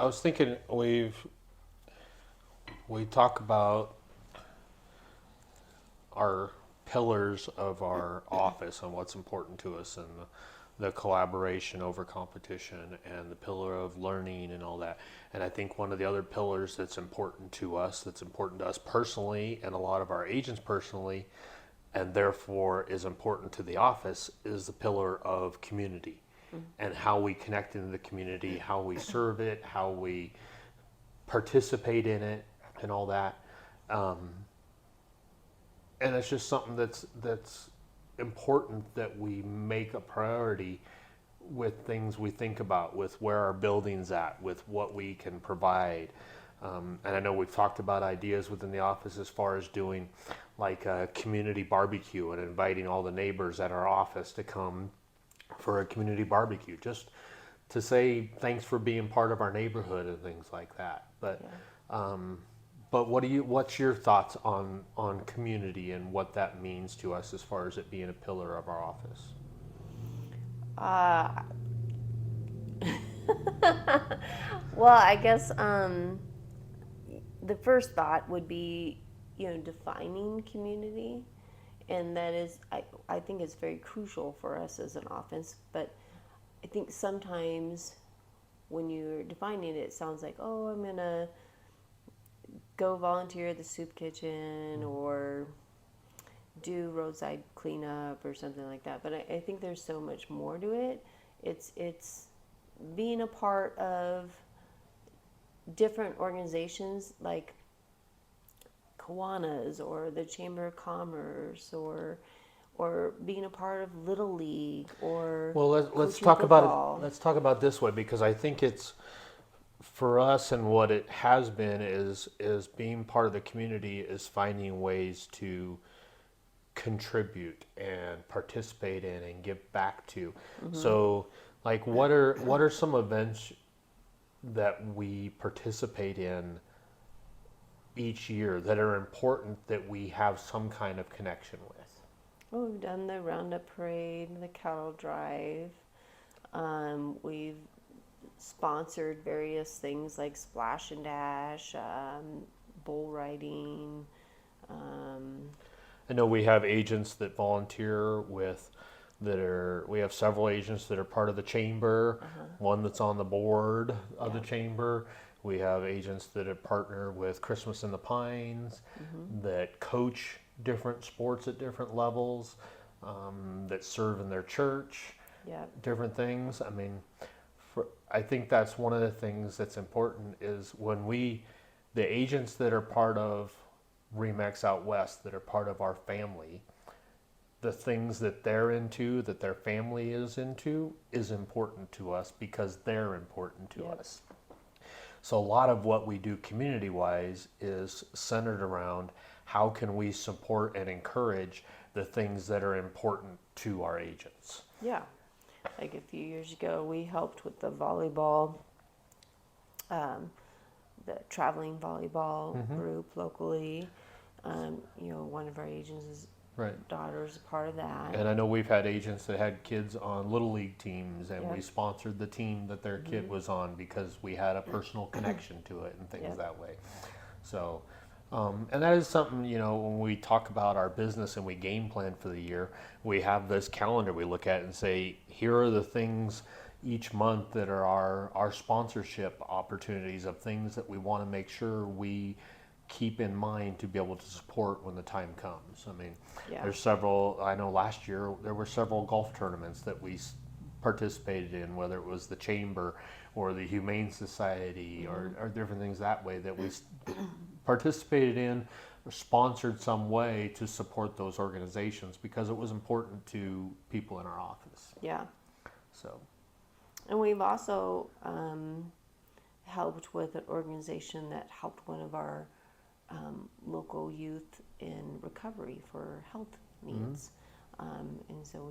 was thinking we talk about our pillars of our office and what's important to us, and the collaboration over competition, and the pillar of learning and all that. And I think one of the other pillars that's important to us, personally, and a lot of our agents personally, and therefore is important to the office, is the pillar of community, and how we connect into the community, how we serve it, how we participate in it, and all that. And it's just something that's important that we make a priority with things we think about, with where our building's at, with what we can provide. And I know we've talked about ideas within the office as far as doing like a community barbecue and inviting all the neighbors at our office to come for a community barbecue, just to say thanks for being part of our neighborhood and things like that. But what's your thoughts on community and what that means to us as far as it being a pillar of our office? Uh, well, I guess the first thought would be, defining community, and that is, I think it's very crucial for us as an office. But I think sometimes when you're defining it, it sounds like, oh, I'm gonna go volunteer at the soup kitchen or do roadside cleanup or something like that. But I think there's so much more to it. It's being a part of different organizations like Kiwanis or the Chamber of Commerce, or being a part of Little League, or Well, let's coaching talk about it. football. Let's talk about it this way, because I think it's for us, and what it has been is being part of the community is finding ways to contribute and participate in and give back to. So, like, what are some events that we participate in each year that are important that we have some kind of connection with? Well, we've done the Roundup Parade, the Cattle Drive. We've sponsored various things like Splash and Dash, bull riding. I know we have agents that volunteer we have several agents that are part of the chamber, one that's on the board of the chamber. We have agents that are partner with Christmas in the Pines, that coach different sports at different levels, that serve in their church, different things. I mean, I think that's one of the things that's important is the agents that are part of REMAX Out West, that are part of our family, the things that they're into, that their family is into, is important to us because they're important to us. So a lot of what we do community-wise is centered around how can we support and encourage the things that are important to our agents. Yeah. Like a few years ago, we helped with the volleyball, the traveling volleyball group locally. One of our agents' daughters a part of that. And I know we've had agents that had kids on Little League teams, and we sponsored the team that their kid was on because we had a personal connection to it and things that way. So, and that is something, when we talk about our business and we game plan for the year, we have this calendar we look at and say, here are the things each month that are our sponsorship opportunities of things that we want to make sure we keep in mind to be able to support when the time comes. I mean, there's several, I know last year there were several golf tournaments that we participated in, whether it was the Chamber or the Humane Society or different things that way that we participated in or sponsored some way to support those organizations because it was important to people in our office. Yeah. So. And we've also helped with an organization that helped one of our local youth in recovery for health needs. And so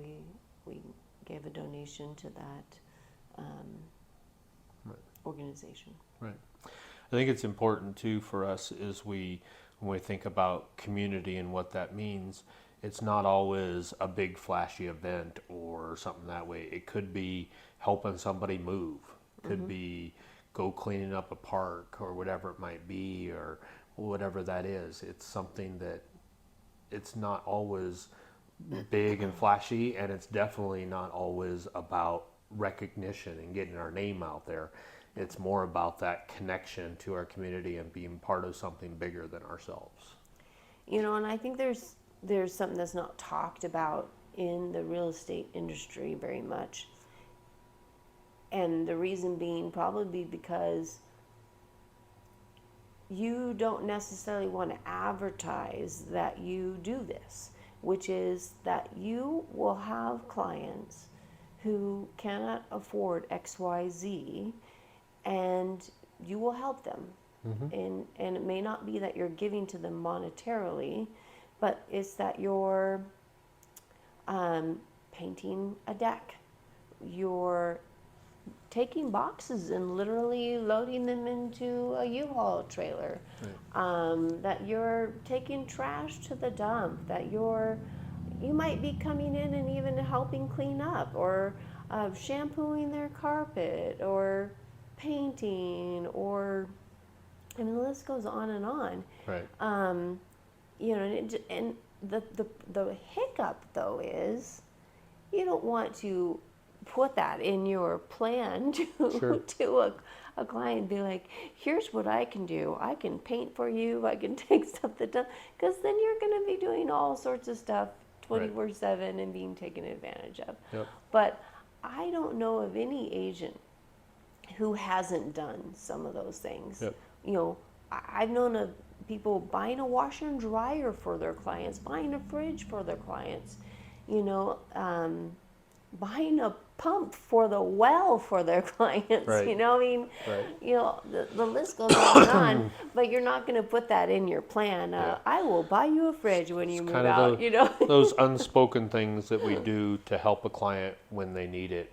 we gave a donation to that organization. Right. I think it's important too for us is when we think about community and what that means, it's not always a big flashy event or something that way. It could be helping somebody move. It could be go cleaning up a park or whatever it might be, or whatever that is. It's something that it's not always big and flashy, and it's definitely not always about recognition and getting our name out there. It's more about that connection to our community and being part of something bigger than ourselves. You know, and I think there's something that's not talked about in the real estate industry very much. And the reason being probably because you don't necessarily want to advertise that you do this, which is that you will have clients who cannot afford XYZ, and you will help them. And it may not be that you're giving to them monetarily, but it's that you're painting a deck, you're taking boxes and literally loading them into a U-Haul trailer, that you're taking trash to the dump, that you might be coming in and even helping clean up, or shampooing their carpet, or painting, or I mean, the list goes on and on. Right. You know, and the hiccup though is you don't want to put that in your plan to a client and be like, here's what I can do. I can paint for you. I can take something done. Because then you're going to be doing all sorts of stuff 24/7 and being taken advantage of. Yep. But I don't know of any agent who hasn't done some of those things. Yep. You know, I've known of people buying a washer and dryer for their clients, buying a fridge for their clients, you know, buying a pump for the well for their clients. Right. You know, I mean, Right. you know, the list goes on and on, but you're not going to put that in your plan. Yeah. I will buy you a fridge when you move Kind out, of you know. those unspoken things that we do to help a client when they need it.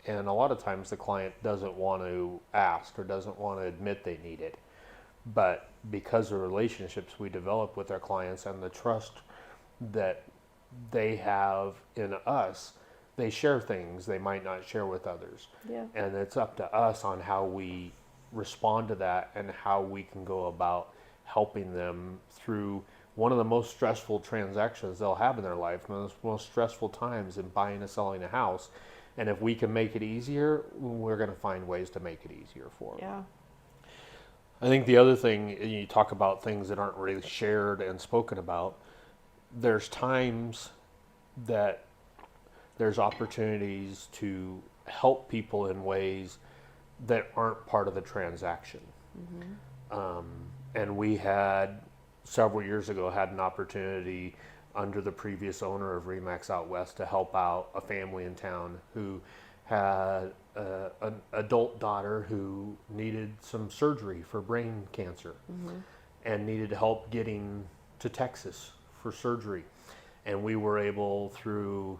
And a lot of times the client doesn't want to ask or doesn't want to admit they need it. But because of relationships we develop with our clients and the trust that they have in us, they share things they might not share with others. Yeah. And it's up to us on how we respond to that and how we can go about helping them through one of the most stressful transactions they'll have in their life, one of the most stressful times in buying and selling a house. And if we can make it easier, we're going to find ways to make it easier for them. Yeah. I think the other thing, you talk about things that aren't really shared and spoken about, there's times that there's opportunities to help people in ways that aren't part of the transaction. And we had, several years ago, had an opportunity under the previous owner of REMAX Out West to help out a family in town who had an adult daughter who needed some surgery for brain cancer and needed help getting to Texas for surgery. And we were able, through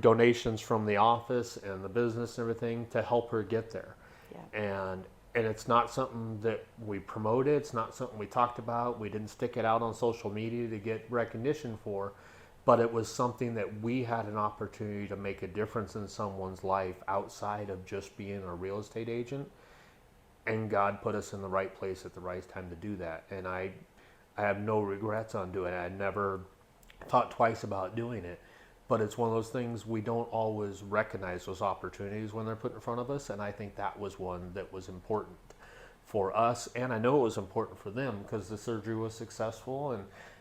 donations from the office and the business and everything, to help her get there. Yeah. And it's not something that we promoted. It's not something we talked about. We didn't stick it out on social media to get recognition for, but it was something that we had an opportunity to make a difference in someone's life outside of just being a real estate agent. And God put us in the right place at the right time to do that. And I have no regrets on doing it. I never thought twice about doing it. But it's one of those things, we don't always recognize those opportunities when they're put in front of us. And I think that was one that was important for us. And I know it was important for them because the surgery was successful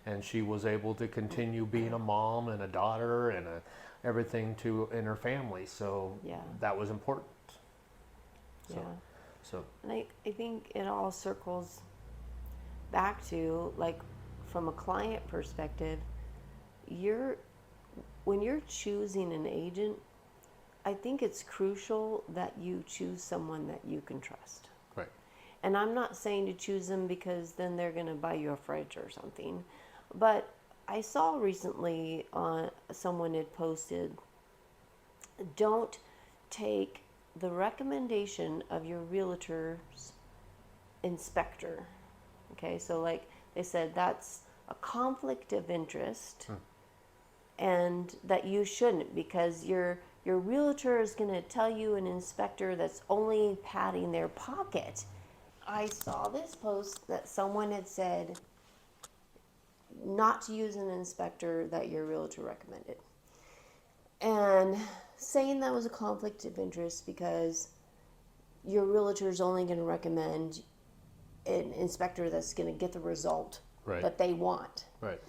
and she was able to continue being a mom and a daughter and everything in her family. So that was important. So. And I think it all circles back to, like, from a client perspective, when you're choosing an agent, I think it's crucial that you choose someone that you can trust. Right. And I'm not saying to choose them because then they're going to buy you a fridge or something. But I saw recently someone had posted, don't take the recommendation of your realtor's inspector. Okay, so like they said, that's a conflict of interest. And that you shouldn't, because your your realtor is going to tell you an inspector that's only padding their pocket. I saw this post that someone had said not to use an inspector that your realtor recommended, and saying that was a conflict of interest because your realtor is only going to recommend an inspector that's going to get the result Right. that they want. Right.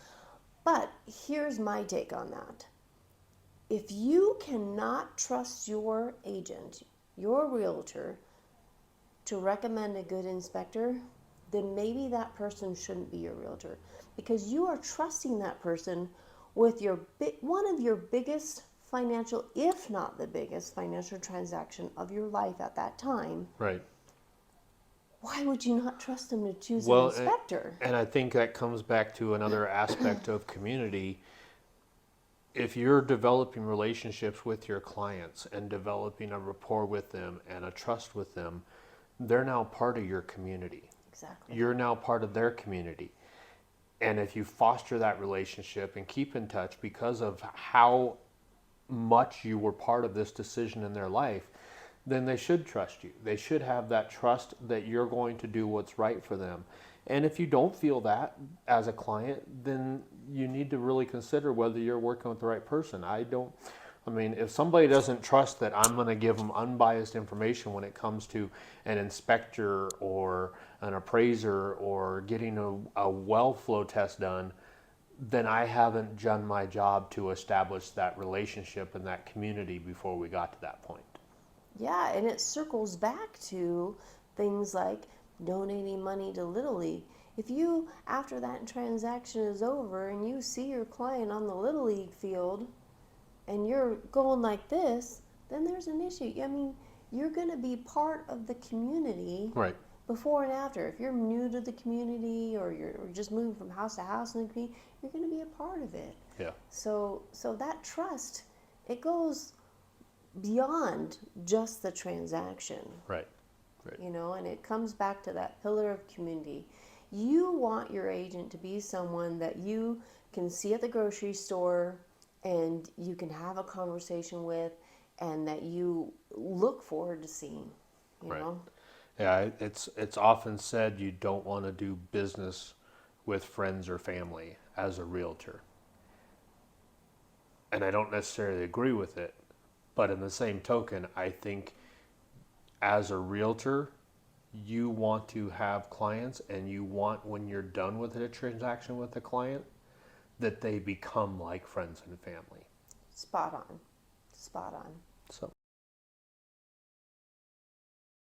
But here's my take on that. If you cannot trust your agent, your realtor, to recommend a good inspector, then maybe that person shouldn't be your realtor, because you are trusting that person with one of your biggest financial, if not the biggest financial transaction of your life at that time. Right. Why would you not trust them to choose an Well, inspector? and I think that comes back to another aspect of community. If you're developing relationships with your clients and developing a rapport with them and a trust with them, they're now part of your community. Exactly. You're now part of their community. And if you foster that relationship and keep in touch because of how much you were part of this decision in their life, then they should trust you. They should have that trust that you're going to do what's right for them. And if you don't feel that as a client, then you need to really consider whether you're working with the right person. If somebody doesn't trust that I'm going to give them unbiased information when it comes to an inspector or an appraiser or getting a well flow test done, then I haven't done my job to establish that relationship and that community before we got to that point. Yeah, and it circles back to things like donating money to Little League. If you, after that transaction is over and you see your client on the Little League field and you're going like this, then there's an issue. I mean, you're going to be part of the community. Right. Before and after. If you're new to the community or you're just moving from house to house in the community, you're going to be a part of it. Yeah. So that trust, it goes beyond just the transaction. Right. Right. And it comes back to that pillar of community. You want your agent to be someone that you can see at the grocery store and you can have a conversation with and that you look forward to seeing, you Right. know? Yeah, it's often said you don't want to do business with friends or family as a realtor. And I don't necessarily agree with it, but in the same token, I think as a realtor, you want to have clients and you want, when you're done with a transaction with a client, that they become like friends and family. Spot on. Spot on. So